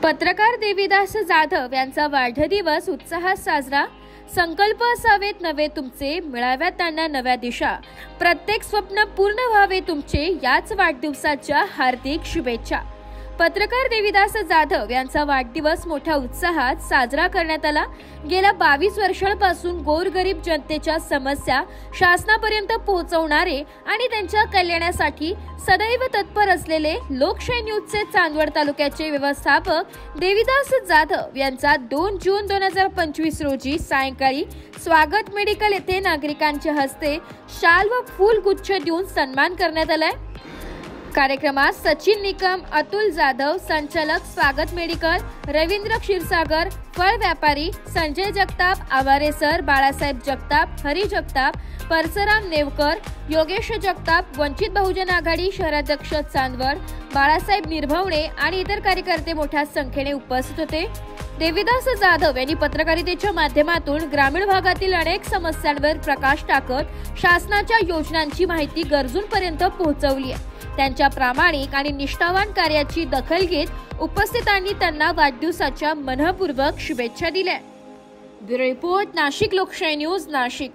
पत्रकार देवीदास जाधव यांचा वाढदिवस उत्साहात साजरा। संकल्प असावेत नवे तुमचे, मिळाव्यात त्यांना नव्या दिशा, प्रत्येक स्वप्न पूर्ण व्हावे तुमचे, याच वाढदिवसाच्या हार्दिक शुभेच्छा। पत्रकार देवीदास जाधव यांचा वाढदिवस मोठ्या उत्साहात साजरा करण्यात आला। गेल्या 22 वर्षांपासून गोरगरीब जनतेच्या समस्या शासनापर्यंत पोहोचवणारे आणि त्यांच्या कल्याणासाठी सदैव तत्पर असलेले लोकशाही न्यूजचे चांदवड तालुक्याचे व्यवस्थापक देवीदास जाधव यांचा 2 जून 2025 रोजी सायंकाळी स्वागत मेडिकल येथे नागरिकांच्या हस्ते शाल व फूल गुच्छ देऊन सन्मान करण्यात आलाय। कार्यक्रमात सचिन निकम, अतुल जाधव संचालक स्वागत मेडिकल, रवींद्र क्षीरसागर फळ व्यापारी, संजय जगताप आवारे सर, बाळासाहेब जगताप, हरी जगताप, परसराम नेवकर, योगेश जगताप, वंचित बहुजन आघाडी शहराध्यक्ष चांदवड बाळासाहेब निर्भवणे आणि इतर कार्यकर्ते मोठ्या संख्येने उपस्थित होते। देवीदास जाधव यांनी पत्रकारितेच्या माध्यमातून ग्रामीण भागातील अनेक समस्यांवर प्रकाश टाकत शासनाच्या योजनांची माहिती गरजूंपर्यंत पोहोचवली आहे। त्यांच्या प्रामाणिक आणि निष्ठावान कार्याची दखल घेत उपस्थितांनी त्यांना वाढदिवसाच्या मनःपूर्वक शुभेच्छा दिल्या। ब्युरो रिपोर्ट, नाशिक लोकशाही न्यूज, नाशिक।